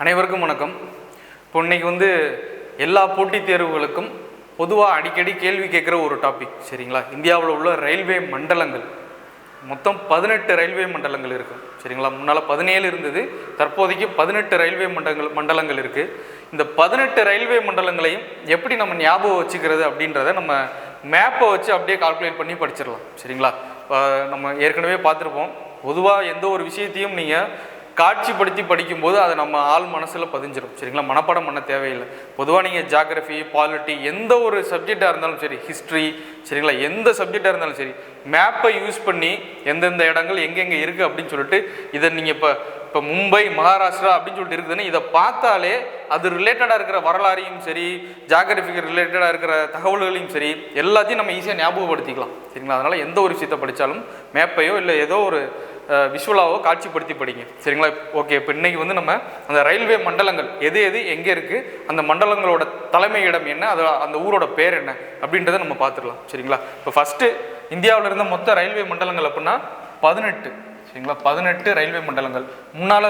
அனைவருக்கும் வணக்கம். இப்போ இன்னைக்கு எல்லா போட்டித் தேர்வுகளுக்கும் பொதுவாக அடிக்கடி கேள்வி கேட்குற ஒரு டாபிக், சரிங்களா? இந்தியாவில் உள்ள ரயில்வே மண்டலங்கள் மொத்தம் 18 ரயில்வே மண்டலங்கள் இருக்குது, சரிங்களா? முன்னால் 17 இருந்தது, தற்போதைக்கு 18 ரயில்வே மண்டலங்கள் இருக்குது. இந்த 18 ரயில்வே மண்டலங்களையும் எப்படி நம்ம ஞாபகம் வச்சுக்கிறது அப்படின்றத நம்ம மேப்பை வச்சு அப்படியே கால்குலேட் பண்ணி படிச்சிடலாம், சரிங்களா? நம்ம ஏற்கனவே பார்த்துருப்போம், பொதுவாக எந்த ஒரு விஷயத்தையும் நீங்கள் காட்சிப்படுத்தி படிக்கும்போது அது நம்ம ஆள் மனசில் பதிஞ்சிடும், சரிங்களா? மனப்பாடம் பண்ண தேவையில்லை. பொதுவாக நீங்கள் ஜியாகிரஃபி, பாலிட்டி, எந்த ஒரு சப்ஜெக்டாக இருந்தாலும் சரி, ஹிஸ்ட்ரி, சரிங்களா, எந்த சப்ஜெக்டாக இருந்தாலும் சரி, மேப்பை யூஸ் பண்ணி எந்தெந்த இடங்கள் எங்கெங்கே இருக்குது அப்படின்னு சொல்லிட்டு இதை நீங்கள் இப்போ மும்பை, மகாராஷ்டிரா அப்படின்னு சொல்லிட்டு இருக்குதுன்னு இதை பார்த்தாலே அது ரிலேட்டடாக இருக்கிற வரலாறையும் சரி, ஜியாகிரபிக்கு ரிலேட்டடாக இருக்கிற தகவல்களையும் சரி, எல்லாத்தையும் நம்ம ஈஸியாக ஞாபகப்படுத்திக்கலாம், சரிங்களா? அதனால் எந்த ஒரு விஷயத்தை படித்தாலும் மேப்பையோ இல்லை ஏதோ ஒரு விஷுவலாவோ காட்சிப்படுத்தி படிங்க, சரிங்களா? ஓகே, இப்போ இன்றைக்கி நம்ம அந்த ரயில்வே மண்டலங்கள் எது எது எங்கே இருக்குது, அந்த மண்டலங்களோட தலைமையிடம் என்ன, அது அந்த ஊரோட பேர் என்ன அப்படின்றத நம்ம பார்த்துடலாம், சரிங்களா? இப்போ ஃபஸ்ட்டு இந்தியாவில் இருந்த மொத்த ரயில்வே மண்டலங்கள் அப்படின்னா 18, சரிங்களா? 18 ரயில்வே மண்டலங்கள். முன்னால்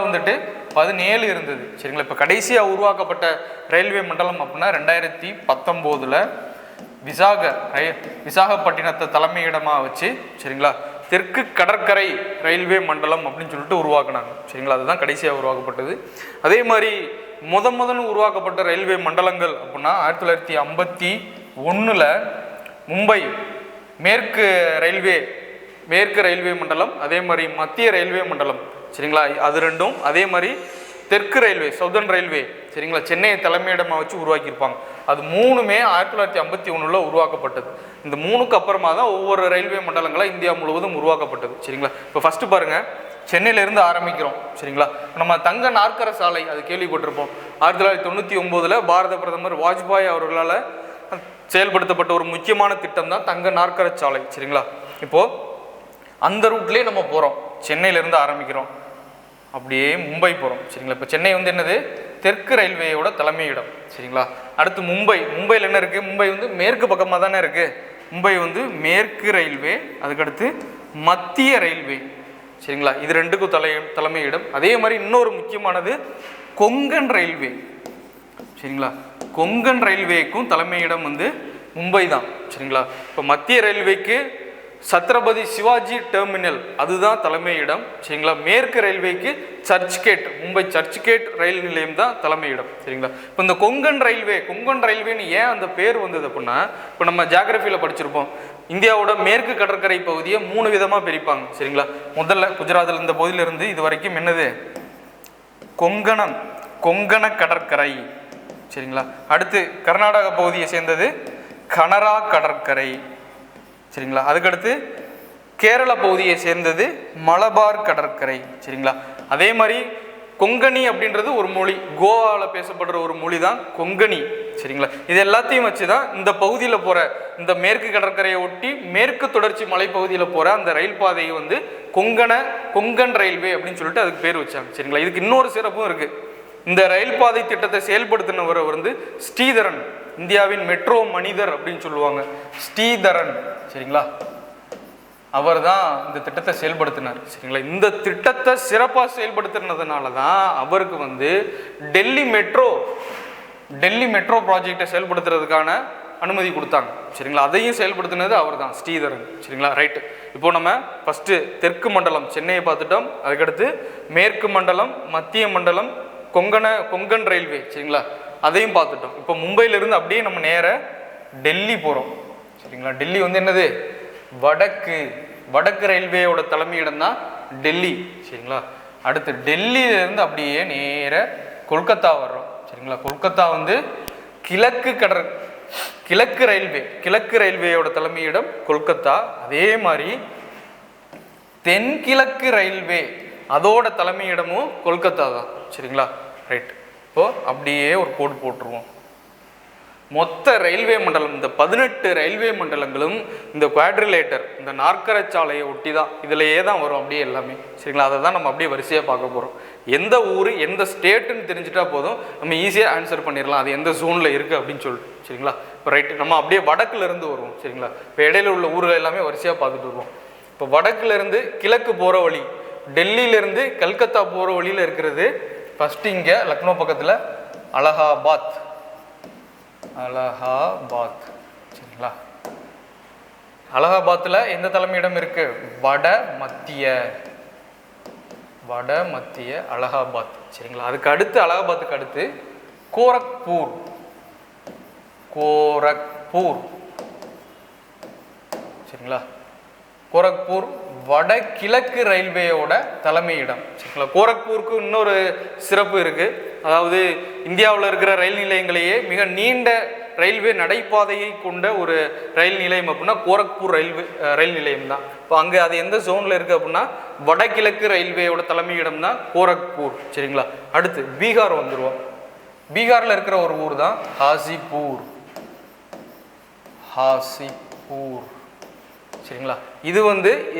17 இருந்தது, சரிங்களா? இப்போ கடைசியாக உருவாக்கப்பட்ட ரயில்வே மண்டலம் அப்படின்னா 2019 விசாகப்பட்டினத்தை தலைமையிடமாக வச்சு, சரிங்களா, தெற்கு கடற்கரை ரயில்வே மண்டலம் அப்படின்னு சொல்லிட்டு உருவாக்குனாங்க, சரிங்களா? அதுதான் கடைசியாக உருவாக்கப்பட்டது. அதே மாதிரி முதல் உருவாக்கப்பட்ட ரயில்வே மண்டலங்கள் அப்படின்னா 1951 மும்பை மேற்கு ரயில்வே மண்டலம், அதே மாதிரி மத்திய ரயில்வே மண்டலம், சரிங்களா? அது ரெண்டும். அதே மாதிரி தெற்கு ரயில்வே, சவுதர்ன் ரயில்வே, சரிங்களா, சென்னையை தலைமையிடமாக வச்சு உருவாக்கியிருப்பாங்க. அது மூணுமே 1951 உருவாக்கப்பட்டது. இந்த மூணுக்கு அப்புறமா தான் ஒவ்வொரு ரயில்வே மண்டலங்களாக இந்தியா முழுவதும் உருவாக்கப்பட்டது, சரிங்களா? இப்போ ஃபஸ்ட்டு பாருங்கள், சென்னையிலேருந்து ஆரம்பிக்கிறோம், சரிங்களா? நம்ம தங்க நாற்கர சாலை அது கேள்விப்பட்டிருப்போம். 1999 பாரத பிரதமர் வாஜ்பாய் அவர்களால் செயல்படுத்தப்பட்ட ஒரு முக்கியமான திட்டம் தான் தங்க நாற்கர சாலை, சரிங்களா? இப்போது அந்த ரூட்லேயே நம்ம போகிறோம், சென்னையிலேருந்து ஆரம்பிக்கிறோம், அப்படியே மும்பை போகிறோம், சரிங்களா? இப்போ சென்னை என்னது, தெற்கு ரயில்வேயோட தலைமையிடம், சரிங்களா? அடுத்து மும்பையில் என்ன இருக்குது, மும்பை மேற்கு பக்கமாக தானே இருக்குது. மும்பை மேற்கு ரயில்வே, அதுக்கடுத்து மத்திய ரயில்வே, சரிங்களா? இது ரெண்டுக்கும் தலைமையிடம். அதே மாதிரி இன்னொரு முக்கியமானது கொங்கன் ரயில்வே, சரிங்களா? கொங்கன் ரயில்வேக்கும் தலைமையிடம் மும்பை தான், சரிங்களா? இப்போ மத்திய ரயில்வேக்கு சத்ரபதி சிவாஜி டெர்மினல் அதுதான் தலைமையிடம், சரிங்களா? மேற்கு ரயில்வேக்கு மும்பை சர்ச்கேட் ரயில் நிலையம் தான் தலைமையிடம், சரிங்களா? இப்போ இந்த கொங்கன் ரயில்வேன்னு ஏன் அந்த பேர் வந்தது அப்படின்னா, இப்போ நம்ம ஜியாகிரபியில் படிச்சிருப்போம், இந்தியாவோட மேற்கு கடற்கரை பகுதியை 3 விதமாக பிரிப்பாங்க, சரிங்களா? முதல்ல குஜராத்தில் இந்த பகுதியிலிருந்து இது வரைக்கும் என்னது, கொங்கண கடற்கரை, சரிங்களா? அடுத்து கர்நாடக பகுதியை சேர்ந்தது கனரா கடற்கரை, சரிங்களா? அதுக்கடுத்து கேரள பகுதியை சேர்ந்தது மலபார் கடற்கரை, சரிங்களா? அதே மாதிரி கொங்கணி அப்படின்றது ஒரு மொழி, கோவாவில் பேசப்படுற ஒரு மொழி தான் கொங்கணி, சரிங்களா? இது எல்லாத்தையும் வச்சு தான் இந்த பகுதியில் போகிற, இந்த மேற்கு கடற்கரையை ஒட்டி மேற்கு தொடர்ச்சி மலைப்பகுதியில் போகிற அந்த ரயில் பாதையை கொங்கன் ரயில்வே அப்படின்னு சொல்லிட்டு அதுக்கு பேர் வச்சாங்க, சரிங்களா? இதுக்கு இன்னொரு சிறப்பும் இருக்குது. இந்த ரயில் பாதை திட்டத்தை செயல்படுத்தினவர் ஸ்ரீதரன், இந்தியாவின் மெட்ரோ மனிதர் அப்படின்னு சொல்லுவாங்க, ஸ்ரீதரன், சரிங்களா? அவர் தான் இந்த திட்டத்தை செயல்படுத்தினார், சரிங்களா? இந்த திட்டத்தை சிறப்பாக செயல்படுத்தினதுனால தான் அவருக்கு டெல்லி மெட்ரோ ப்ராஜெக்டை செயல்படுத்துறதுக்கான அனுமதி கொடுத்தாங்க, சரிங்களா? அதையும் செயல்படுத்தினது அவர் தான், ஸ்ரீதரன், சரிங்களா? ரைட்டு. இப்போ நம்ம ஃபஸ்ட்டு தெற்கு மண்டலம் சென்னையை பார்த்துட்டோம், அதுக்கடுத்து மேற்கு மண்டலம், மத்திய மண்டலம், கொங்கன் ரயில்வே, சரிங்களா, அதையும் பார்த்துட்டோம். இப்போ மும்பையிலிருந்து அப்படியே நம்ம நேர டெல்லி போகிறோம், சரிங்களா? டெல்லி என்னது, வடக்கு ரயில்வேயோட தலைமையிடம் தான் டெல்லி, சரிங்களா? அடுத்து டெல்லியிலேருந்து அப்படியே நேர கொல்கத்தா வர்றோம், சரிங்களா? கொல்கத்தா கிழக்கு ரயில்வேயோட தலைமையிடம் கொல்கத்தா. அதே மாதிரி தென்கிழக்கு ரயில்வே அதோட தலைமையிடமும் கொல்கத்தா தான், சரிங்களா? ரைட். இப்போது அப்படியே ஒரு கோடு போட்டுருவோம். மொத்த ரயில்வே மண்டலம், இந்த 18 ரயில்வே மண்டலங்களும் இந்த குவாட்ரிலேட்டர், இந்த நாற்கர சாலையை ஒட்டி தான், இதிலேயே தான் வரும் அப்படியே எல்லாமே, சரிங்களா? அதை தான் நம்ம அப்படியே வரிசையாக பார்க்க போகிறோம். எந்த ஊர் எந்த ஸ்டேட்டுன்னு தெரிஞ்சுட்டா போதும், நம்ம ஈஸியாக ஆன்சர் பண்ணிடலாம் அது எந்த ஜோனில் இருக்குது அப்படின்னு சொல்லிட்டு, சரிங்களா? இப்போ ரைட்டு, நம்ம அப்படியே வடக்குலேருந்து வருவோம், சரிங்களா? இப்போ இடையில உள்ள ஊர்கள் எல்லாமே வரிசையாக பார்த்துட்டு வருவோம். இப்போ வடக்குலேருந்து கிழக்கு போகிற வழி, டெல்லியிலேருந்து கல்கத்தா போகிற வழியில் இருக்கிறது ஃபஸ்ட்டு இங்கே லக்னோ பக்கத்தில் அலகாபாத், அலகாபாத் சரிங்களா. அலகாபாத்தில் எந்த தலைமையிடம் இருக்கு? வட மத்திய அலகாபாத் சரிங்களா. அதுக்கு அடுத்து அலகாபாத்துக்கு அடுத்து கோரக்பூர் சரிங்களா. கோரக்பூர் வடகிழக்கு ரயில்வேயோட தலைமையிடம் சரிங்களா. கோரக்பூருக்கு இன்னொரு சிறப்பு இருக்கு. அதாவது இந்தியாவில் இருக்கிற ரயில் நிலையங்களையே மிக நீண்ட ரயில்வே நடைபாதையை கொண்ட ஒரு ரயில் நிலையம் அப்படின்னா கோரக்பூர் ரயில் நிலையம் தான். இப்போ அங்கே அது எந்த ஜோனில் இருக்குது அப்படின்னா வடகிழக்கு ரயில்வேயோட தலைமையிடம் தான் கோரக்பூர் சரிங்களா. அடுத்து பீகார் வந்துடுவோம். பீகாரில் இருக்கிற ஒரு ஊர் தான் ஹாசிப்பூர் சரிங்களா. இது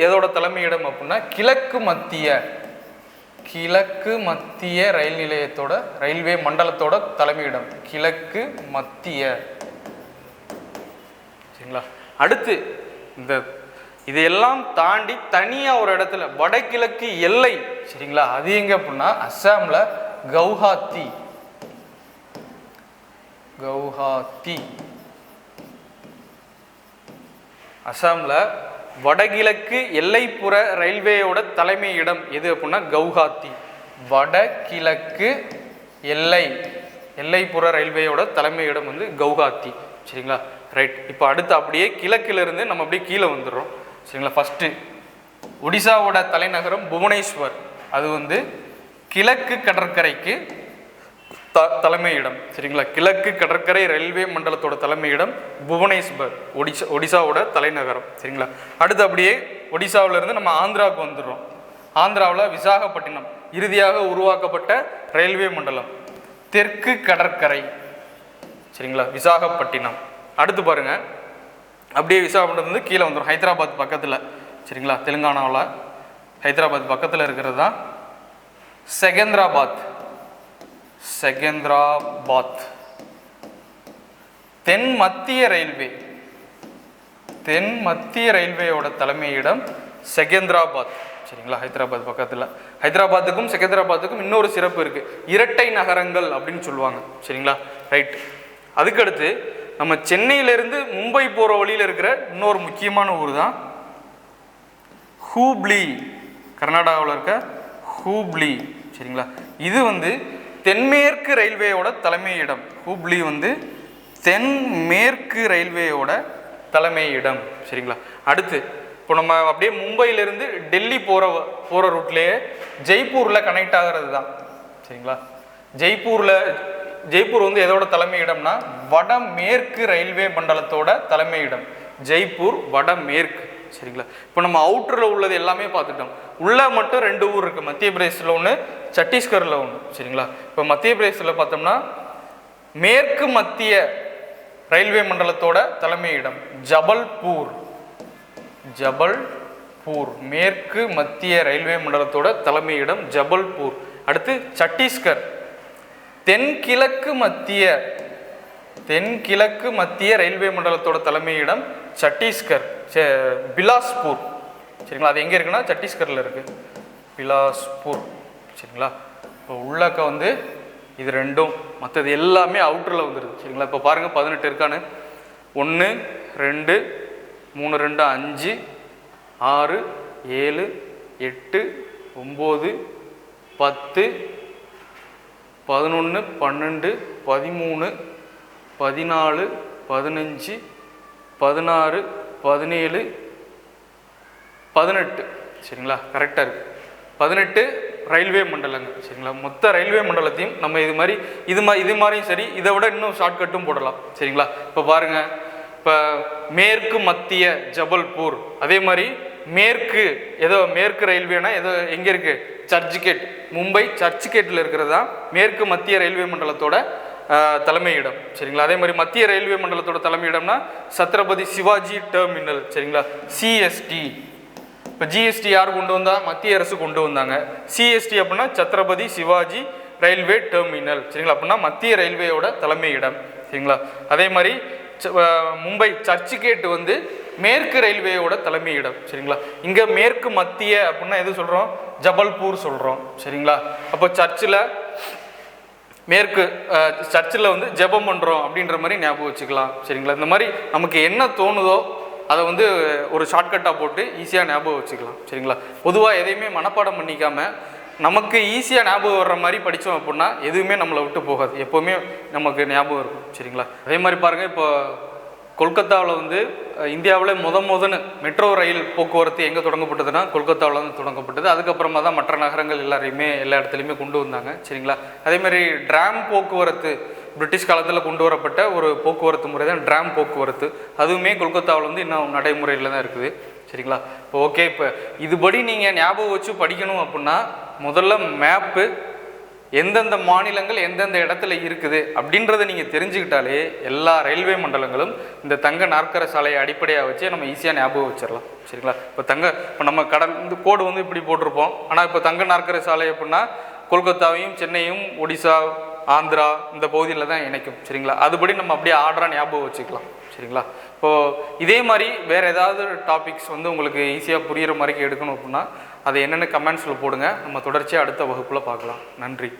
எதோட தலைமையிடம் அப்படின்னா கிழக்கு மத்திய ரயில் நிலையத்தோட ரயில்வே மண்டலத்தோட தலைமையிடம் கிழக்கு மத்திய சரிங்களா. அடுத்து இதையெல்லாம் தாண்டி தனியாக ஒரு இடத்துல வடகிழக்கு எல்லை சரிங்களா. அது எங்க அப்படின்னா அஸ்ஸாமில் கவுஹாத்தி அஸ்ஸாமில் வடகிழக்கு எல்லைப்புற ரயில்வேயோட தலைமையிடம் எது அப்படின்னா கவுஹாத்தி. வடகிழக்கு எல்லைப்புற ரயில்வேயோட தலைமையிடம் கவுஹாத்தி சரிங்களா. ரைட். இப்போ அடுத்து அப்படியே கிழக்கிலிருந்து நம்ம அப்படியே கீழே வந்துடுறோம் சரிங்களா. ஃபஸ்ட்டு ஒடிசாவோட தலைநகரம் புவனேஸ்வர். அது கிழக்கு கடற்கரைக்கு தலைமையிடம் சரிங்களா. கிழக்கு கடற்கரை ரயில்வே மண்டலத்தோட தலைமையிடம் புவனேஸ்வர், ஒடிசாவோட தலைநகரம் சரிங்களா. அடுத்து அப்படியே ஒடிசாவிலிருந்து நம்ம ஆந்திராவுக்கு வந்துடுறோம். ஆந்திராவில் விசாகப்பட்டினம் இறுதியாக உருவாக்கப்பட்ட ரயில்வே மண்டலம் தெற்கு கடற்கரை சரிங்களா. விசாகப்பட்டினம். அடுத்து பாருங்க அப்படியே விசாகப்பட்டினம் கீழே வந்துடும் ஹைதராபாத் பக்கத்தில் சரிங்களா. தெலுங்கானாவில் ஹைதராபாத் பக்கத்தில் இருக்கிறது தான் செகந்திராபாத். தென் மத்திய ரயில்வேயோட தலைமையிடம் செகந்திராபாத் சரிங்களா. ஹைதராபாத் பக்கத்தில். ஹைதராபாத்துக்கும் செகந்திராபாத்துக்கும் இன்னொரு சிறப்பு இருக்கு, இரட்டை நகரங்கள் அப்படின்னு சொல்லுவாங்க சரிங்களா. ரைட். அதுக்கடுத்து நம்ம சென்னையிலிருந்து மும்பை போகிற வழியில் இருக்கிற இன்னொரு முக்கியமான ஊர் தான் ஹூப்ளி. கர்நாடகாவில் இருக்க ஹூப்ளி சரிங்களா. இது தென்மேற்கு ரயில்வேயோட தலைமையிடம். ஹூப்ளி தென்மேற்கு ரயில்வேயோட தலைமையிடம் சரிங்களா. அடுத்து இப்போ நம்ம அப்படியே மும்பையிலிருந்து டெல்லி போகிற ரூட்லேயே ஜெய்ப்பூரில் கனெக்ட் ஆகிறது தான் சரிங்களா. ஜெய்ப்பூர் எதோட தலைமையிடம்னா வடமேற்கு ரயில்வே மண்டலத்தோட தலைமையிடம். ஜெய்ப்பூர் வடமேற்கு சரிங்களா. இப்போ நம்ம அவுட்டரில் உள்ளது எல்லாமே பார்த்துட்டோம். உள்ள மட்டும் 2 ஊர் இருக்குது, மத்திய பிரதேசில் ஒன்று, சத்தீஸ்கரில் ஒன்று சரிங்களா. இப்போ மத்திய பிரதேசில் பார்த்தோம்னா மேற்கு மத்திய ரயில்வே மண்டலத்தோட தலைமையிடம் ஜபல்பூர். மேற்கு மத்திய ரயில்வே மண்டலத்தோட தலைமையிடம் ஜபல்பூர். அடுத்து சத்தீஸ்கர் தென்கிழக்கு மத்திய ரயில்வே மண்டலத்தோட தலைமையிடம் சத்தீஸ்கர் பிலாஸ்பூர் சரிங்களா. அது எங்கே இருக்குன்னா சத்தீஸ்கரில் இருக்குது பிலாஸ்பூர் சரிங்களா. இப்போ உள்ளக்க இது ரெண்டும், மற்றது எல்லாமே அவுட்டரில் வந்துடுது சரிங்களா. இப்போ பாருங்கள் 18 இருக்கான்னு. 1 2 3 2 5 6 7 8 9 10 11 12 13 14 15 16 17 18 சரிங்களா. கரெக்டாக இருக்குது. 18 ரயில்வே மண்டலங்கள் சரிங்களா. மொத்த ரயில்வே மண்டலத்தையும் நம்ம இது மாதிரியும் சரி, இதை விட இன்னும் ஷார்ட்கட்டும் போடலாம் சரிங்களா. இப்போ பாருங்கள், இப்போ மேற்கு மத்திய ஜபல்பூர், அதே மாதிரி மேற்கு ரயில்வேனா எங்கே இருக்குது? சர்ச்கேட், மும்பை சர்ச்கேட்டில் இருக்கிறது தான் மேற்கு மத்திய ரயில்வே மண்டலத்தோட தலைமையிடம் சரிங்களா. அதே மாதிரி மத்திய ரயில்வே மண்டலத்தோட தலைமையிடம்னா சத்ரபதி சிவாஜி டெர்மினல் சரிங்களா. சிஎஸ்டி. இப்போ ஜிஎஸ்டி யார் கொண்டு வந்தா? மத்திய அரசு கொண்டு வந்தாங்க. சிஎஸ்டி அப்படின்னா சத்ரபதி சிவாஜி ரயில்வே டெர்மினல் சரிங்களா. அப்படின்னா மத்திய ரயில்வேயோட தலைமையிடம் சரிங்களா. அதே மாதிரி மும்பை சர்ச்கேட் மேற்கு ரயில்வேயோட தலைமையிடம் சரிங்களா. இங்கே மேற்கு மத்திய அப்படின்னா எது சொல்கிறோம்? ஜபல்பூர் சொல்கிறோம் சரிங்களா. அப்போ சர்ச்சில் மேற்கு சர்ச்சில் வந்து ஜெபம் பண்ணுறோம் அப்படின்ற மாதிரி ஞாபகம் வச்சுக்கலாம். சரிங்களா? இந்த மாதிரி நமக்கு என்ன தோணுதோ அதை வந்து ஒரு ஷார்ட்கட்டாக போட்டு ஈஸியாக ஞாபகம் வச்சுக்கலாம். சரிங்களா? பொதுவாக எதையுமே மனப்பாடம் பண்ணிக்காமல் நமக்கு ஈஸியாக ஞாபகம் வர்ற மாதிரி படித்தோம் அப்படின்னா எதுவுமே நம்மளை விட்டு போகாது, எப்போவுமே நமக்கு ஞாபகம் இருக்கும். சரிங்களா? அதே மாதிரி பாருங்கள், இப்போ கொல்கத்தாவில் வந்து இந்தியாவில் முதன்னு மெட்ரோ ரயில் போக்குவரத்து எங்கே தொடங்கப்பட்டதுன்னா கொல்கத்தாவில் வந்து தொடங்கப்பட்டது. அதுக்கப்புறமா தான் மற்ற நகரங்கள் எல்லா இடத்துலையுமே கொண்டு வந்தாங்க. சரிங்களா? அதேமாதிரி ட்ராம் போக்குவரத்து பிரிட்டிஷ் காலத்தில் கொண்டு வரப்பட்ட ஒரு போக்குவரத்து முறை தான் ட்ராம் போக்குவரத்து. அதுவுமே கொல்கத்தாவில் வந்து இன்னும் நடைமுறையில் தான் இருக்குது. சரிங்களா? இப்போ ஓகே, இப்போ இதுபடி நீங்கள் ஞாபகம் வச்சு படிக்கணும் அப்படின்னா முதல்ல மேப்பு எந்தெந்த மாநிலங்கள் எந்தெந்த இடத்துல இருக்குது அப்படின்றத நீங்கள் தெரிஞ்சுக்கிட்டாலே எல்லா ரயில்வே மண்டலங்களும் இந்த தங்க நாற்கர சாலையை அடிப்படையாக வச்சு நம்ம ஈஸியாக ஞாபகம் வச்சிடலாம். சரிங்களா? இப்போ நம்ம இந்த கோடு வந்து இப்படி போட்டிருப்போம். ஆனால் இப்போ தங்க நாற்கர சாலை அப்படின்னா கொல்கத்தாவையும் சென்னையும் ஒடிசா ஆந்திரா இந்த பகுதியில் தான் இணைக்கும். சரிங்களா? அதுபடி நம்ம அப்படியே ஆர்டராக ஞாபகம் வச்சுக்கலாம். சரிங்களா? இப்போது இதே மாதிரி வேறு ஏதாவது டாபிக்ஸ் வந்து உங்களுக்கு ஈஸியாக புரிகிற மாதிரி எடுக்கணும் அப்படின்னா அதை என்னென்ன கமெண்ட்ஸில் போடுங்க. நம்ம தொடர்ச்சியாக அடுத்த வகுப்பில் பார்க்கலாம். நன்றி.